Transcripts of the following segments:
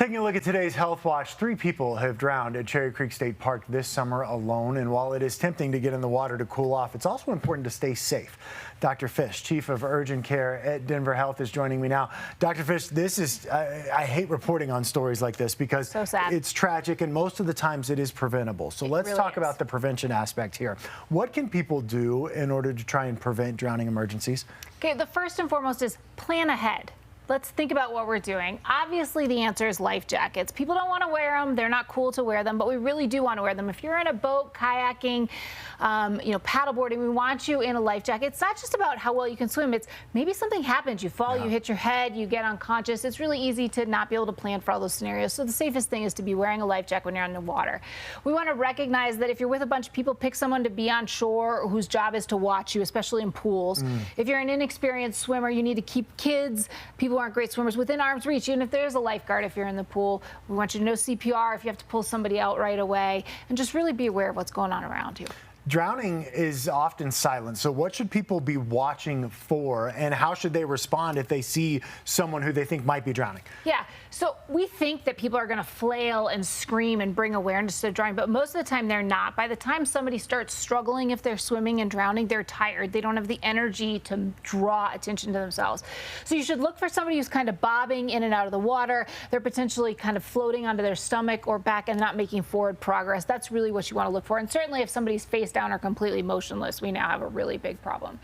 Taking a look at today's Health Watch, 3 people have drowned at Cherry Creek State Park this summer alone. And while it is tempting to get in the water to cool off, it's also important to stay safe. Dr. Fish, Chief of Urgent Care at Denver Health, is joining me now. Dr. Fish, this is, I hate reporting on stories like this because it's tragic and most of the times it is preventable. So let's talk about the prevention aspect here. What can people do in order to try and prevent drowning emergencies? Okay, the first and foremost is plan ahead. Let's think about what we're doing. Obviously, the answer is life jackets. People don't want to wear them. They're not cool to wear them, but we really do want to wear them. If you're in a boat, kayaking, paddleboarding, we want you in a life jacket. It's not just about how well you can swim. It's maybe something happens. You fall, you hit your head, you get unconscious. It's really easy to not be able to plan for all those scenarios. So the safest thing is to be wearing a life jacket when you're in the water. We want to recognize that if you're with a bunch of people, pick someone to be on shore whose job is to watch you, especially in pools. If you're an inexperienced swimmer, you need to keep kids, people aren't great swimmers, within arm's reach. Even if there's a lifeguard, if you're in the pool, we want you to know CPR if you have to pull somebody out right away, and just really be aware of what's going on around you. Drowning is often silent, so what should people be watching for, and how should they respond if they see someone who they think might be drowning? Yeah, so we think that people are going to flail and scream and bring awareness to drowning, but most of the time they're not. By the time somebody starts struggling, if they're swimming and drowning, they're tired. They don't have the energy to draw attention to themselves. So you should look for somebody who's kind of bobbing in and out of the water. They're potentially kind of floating onto their stomach or back and not making forward progress. That's really what you want to look for. And certainly if somebody's face down or completely motionless, we now have a really big problem.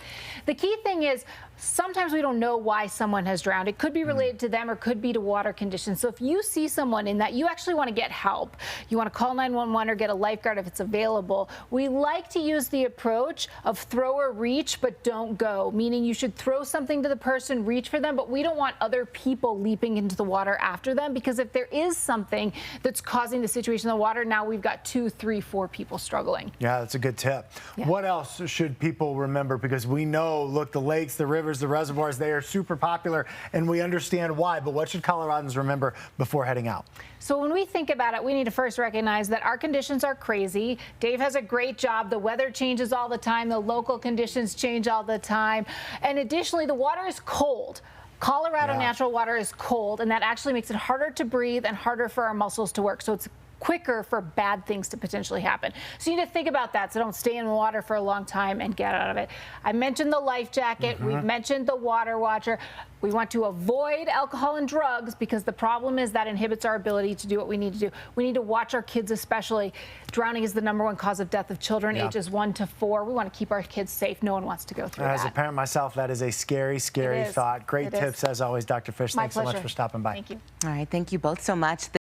The key thing is sometimes we don't know why someone has drowned. It could be related to them or could be to water conditions. So if you see someone in that, you actually want to get help. You want to call 911 or get a lifeguard if it's available. We like to use the approach of throw or reach, but don't go, meaning you should throw something to the person, reach for them, but we don't want other people leaping into the water after them, because if there is something that's causing the situation in the water, now we've got 2, 3, 4 people struggling. Yeah, that's a good tip. What else should people remember? Because we know, look, the lakes, the rivers, the reservoirs, they are super popular, and we understand why, but what should Coloradans remember before heading out? So when we think about it, we need to first recognize that our conditions are crazy. Dave has a great job. The weather changes all the time. The local conditions change all the time. And additionally, the water is cold. Colorado natural water is cold, and that actually makes it harder to breathe and harder for our muscles to work. So it's quicker for bad things to potentially happen. So you need to think about that, so don't stay in the water for a long time and get out of it. I mentioned the life jacket. We've mentioned the water watcher. We want to avoid alcohol and drugs because the problem is that inhibits our ability to do what we need to do. We need to watch our kids especially. Drowning is the #1 cause of death of children ages 1 to 4. We want to keep our kids safe. No one wants to go through that. As a parent myself, that is a scary, scary thought. Great tips as always, Dr. Fish. Thanks so much for stopping by. Thank you. All right, thank you both so much.